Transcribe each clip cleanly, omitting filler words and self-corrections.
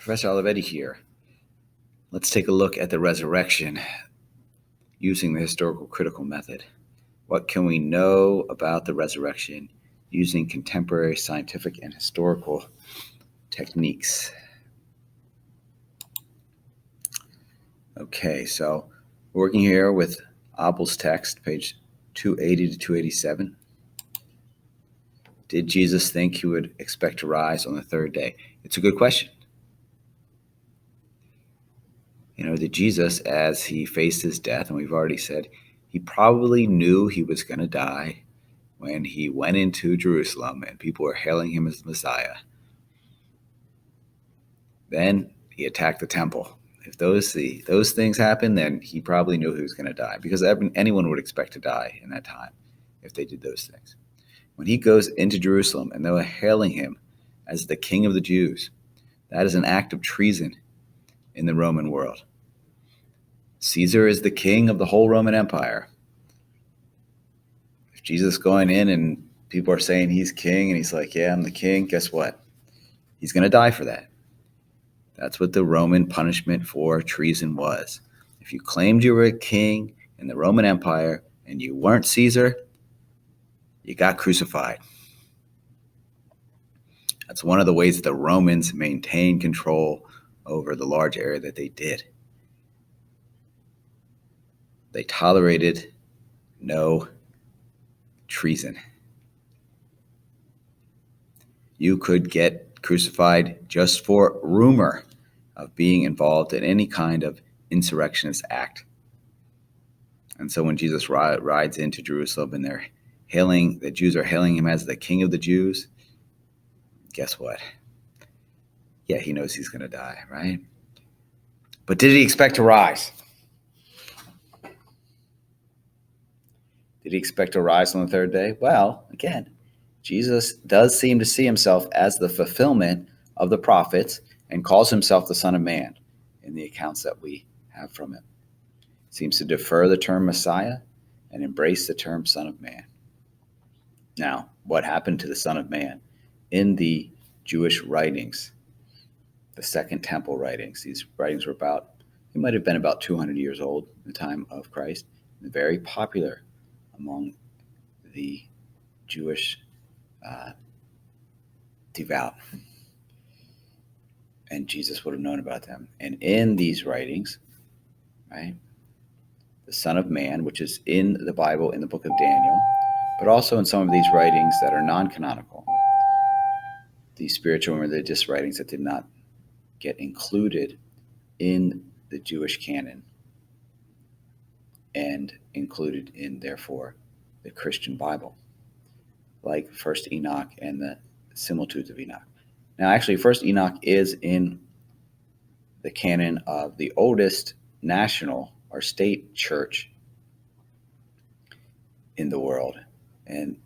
Professor Olivetti here. Let's take a look at the resurrection using the historical critical method. What can we know about the resurrection using contemporary scientific and historical techniques? Okay, so working here with Abel's text, page 280 to 287. Did Jesus think he would expect to rise on the third day? It's a good question. Did Jesus, as he faced his death, and we've already said, he probably knew he was going to die when he went into Jerusalem and people were hailing him as the Messiah. Then he attacked the temple. If those things happened, then he probably knew he was going to die, because anyone would expect to die in that time if they did those things. When he goes into Jerusalem and they're hailing him as the King of the Jews, that is an act of treason in the Roman world. Caesar is the king of the whole Roman Empire. If Jesus is going in and people are saying he's king and he's like, yeah, I'm the king, guess what? He's going to die for that. That's what the Roman punishment for treason was. If you claimed you were a king in the Roman Empire and you weren't Caesar, you got crucified. That's one of the ways that the Romans maintained control over the large area that they did. They tolerated no treason. You could get crucified just for rumor of being involved in any kind of insurrectionist act. And so when Jesus rides into Jerusalem and the Jews are hailing him as the King of the Jews, guess what? Yeah, he knows he's going to die, right? But did he expect to rise? Did he expect to rise on the third day? Well, again, Jesus does seem to see himself as the fulfillment of the prophets and calls himself the Son of Man in the accounts that we have from him. He seems to defer the term Messiah and embrace the term Son of Man. Now, what happened to the Son of Man? In the Jewish writings, the Second Temple writings, these writings were they might have been about 200 years old in the time of Christ, and very popular among the Jewish devout. And Jesus would have known about them. And in these writings, right, the Son of Man, which is in the Bible, in the book of Daniel, but also in some of these writings that are non-canonical, these spiritual and religious writings that did not get included in the Jewish canon and included in, therefore, the Christian Bible, like First Enoch and the similitudes of Enoch. Now, actually, First Enoch is in the canon of the oldest national or state church in the world, and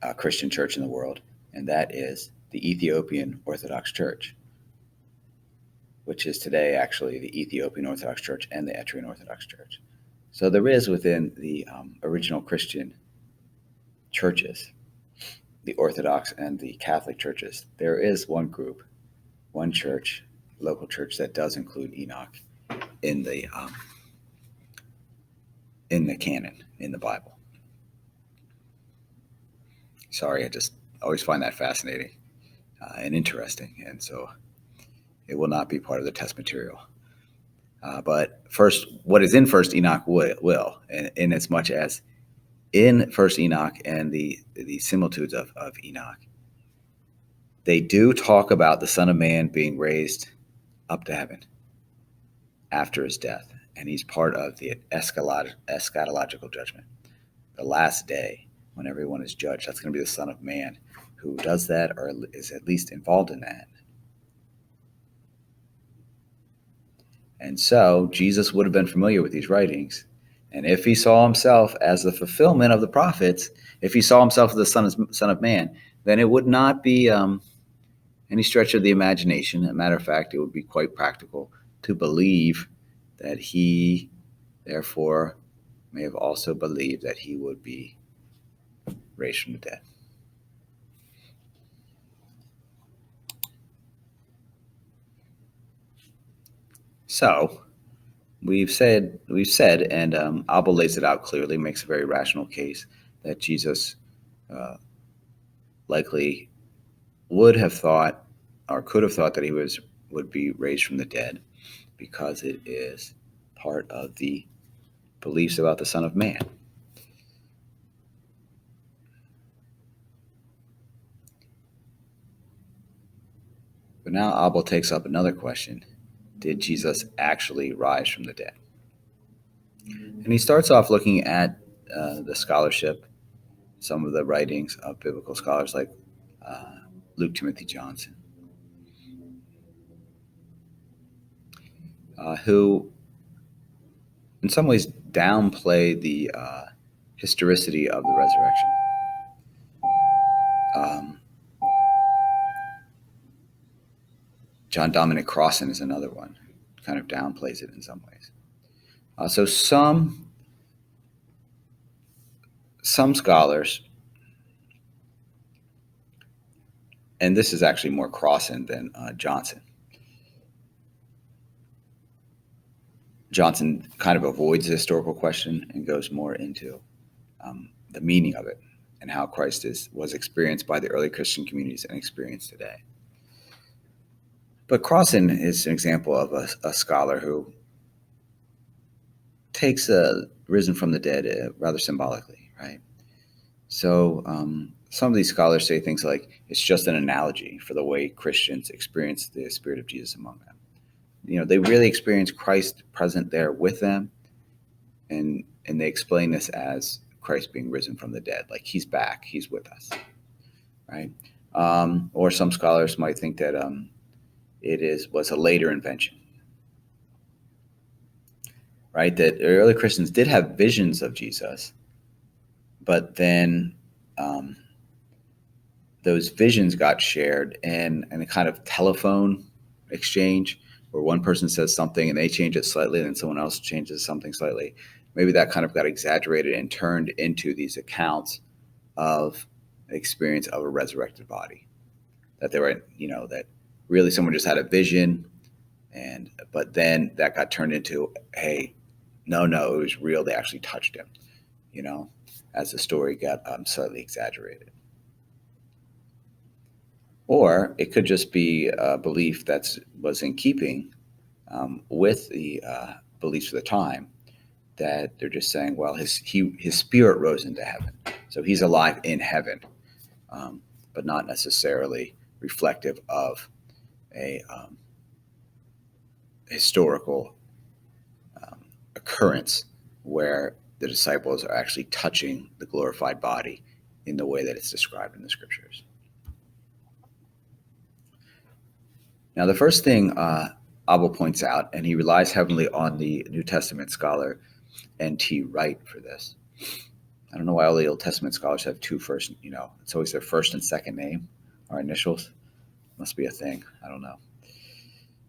a Christian church in the world, and that is the Ethiopian Orthodox Church, which is today actually the Ethiopian Orthodox Church and the Eritrean Orthodox Church. So there is within the original Christian churches, the Orthodox and the Catholic churches, there is one group, one church, local church that does include Enoch in the canon, in the Bible. Sorry, I just always find that fascinating and interesting, and so it will not be part of the test material. But first, what is in First Enoch will, in as much as in First Enoch and the similitudes of Enoch, they do talk about the Son of Man being raised up to heaven after his death, and he's part of the eschatological judgment, the last day when everyone is judged. That's going to be the Son of Man who does that, or is at least involved in that. And so Jesus would have been familiar with these writings. And if he saw himself as the fulfillment of the prophets, if he saw himself as the Son of Man, then it would not be any stretch of the imagination. As a matter of fact, it would be quite practical to believe that he, therefore, may have also believed that he would be raised from the dead. So we've said, and Abel lays it out clearly, makes a very rational case that Jesus uh, likely would have thought or could have thought that he would be raised from the dead because it is part of the beliefs about the Son of Man. But now Abel takes up another question. Did Jesus actually rise from the dead? And he starts off looking at the scholarship, some of the writings of biblical scholars like uh, Luke Timothy Johnson, who in some ways downplay the historicity of the resurrection. Um, John Dominic Crossan is another one, kind of downplays it in some ways. So some scholars, and this is actually more Crossan than Johnson. Johnson kind of avoids the historical question and goes more into the meaning of it and how Christ was experienced by the early Christian communities and experienced today. But Crossan is an example of a scholar who takes risen from the dead rather symbolically, right? So some of these scholars say things like it's just an analogy for the way Christians experience the Spirit of Jesus among them. They really experience Christ present there with them, and they explain this as Christ being risen from the dead, like he's back, he's with us, right? Or some scholars might think that was a later invention, right? That early Christians did have visions of Jesus, but then those visions got shared in a kind of telephone exchange where one person says something and they change it slightly, and then someone else changes something slightly. Maybe that kind of got exaggerated and turned into these accounts of experience of a resurrected body. That they were, that really someone just had a vision, but then that got turned into, hey, no, it was real. They actually touched him, as the story got slightly exaggerated. Or it could just be a belief that was in keeping with the beliefs of the time, that they're just saying, well, his spirit rose into heaven, so he's alive in heaven, but not necessarily reflective of a historical occurrence where the disciples are actually touching the glorified body in the way that it's described in the scriptures. Now, the first thing Abel points out, and he relies heavily on the New Testament scholar N.T. Wright for this. I don't know why all the Old Testament scholars have two first, it's always their first and second name or initials. Must be a thing. I don't know.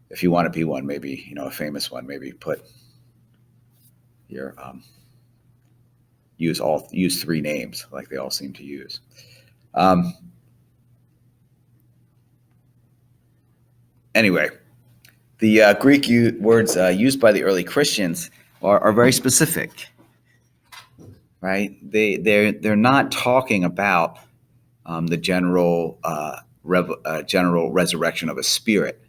If you want to be one, maybe, a famous one, maybe put your, use three names like they all seem to use. Anyway, the Greek words used by the early Christians are very specific, right? They're not talking about the general resurrection of a spirit,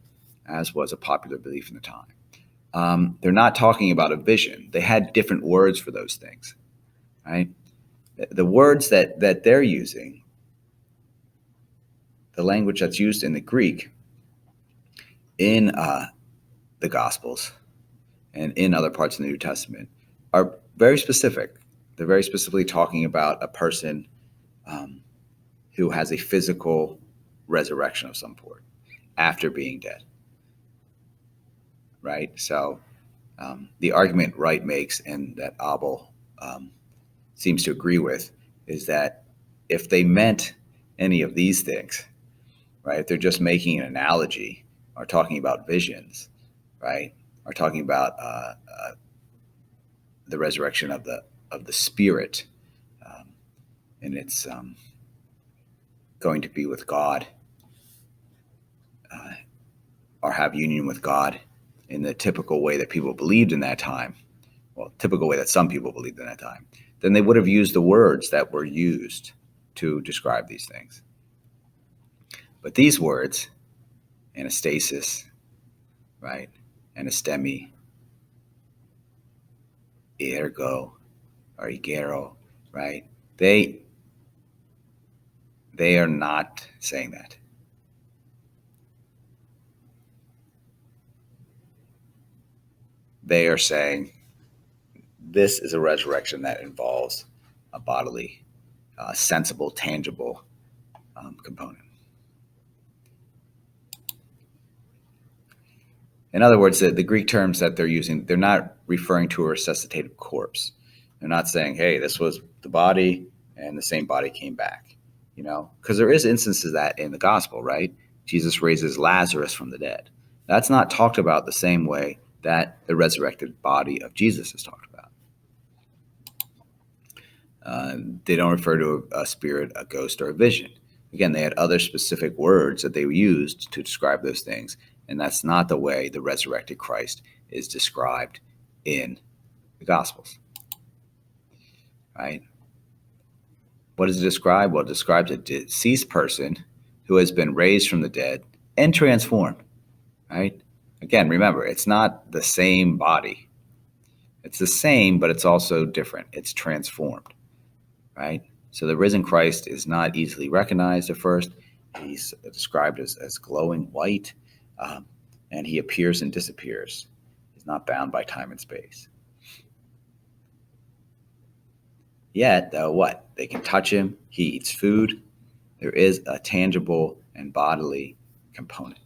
as was a popular belief in the time. They're not talking about a vision. They had different words for those things, right? The words that they're using, the language that's used in the Greek, in the Gospels and in other parts of the New Testament, are very specific. They're very specifically talking about a person who has a physical resurrection of some sort after being dead, right? So the argument Wright makes, and that Abel seems to agree with, is that if they meant any of these things, right, if they're just making an analogy or talking about visions, right, or talking about the resurrection of the spirit, and it's going to be with God or have union with God in the typical way that people believed in that time, well, typical way that some people believed in that time, then they would have used the words that were used to describe these things. But these words, anastasis, right, anastemi, ergo, or igero, right, they are not saying that. They are saying this is a resurrection that involves a bodily, sensible, tangible component. In other words, the Greek terms that they're using, they're not referring to a resuscitated corpse. They're not saying, hey, this was the body and the same body came back, because there is instances of that in the gospel, right? Jesus raises Lazarus from the dead. That's not talked about the same way that the resurrected body of Jesus is talked about. They don't refer to a spirit, a ghost, or a vision. Again, they had other specific words that they used to describe those things, and that's not the way the resurrected Christ is described in the Gospels. Right? What does it describe? Well, it describes a deceased person who has been raised from the dead and transformed. Right? Again, remember, it's not the same body. It's the same, but it's also different. It's transformed. Right? So the risen Christ is not easily recognized at first. He's described as glowing white, and he appears and disappears. He's not bound by time and space. Yet, what? They can touch him. He eats food. There is a tangible and bodily component.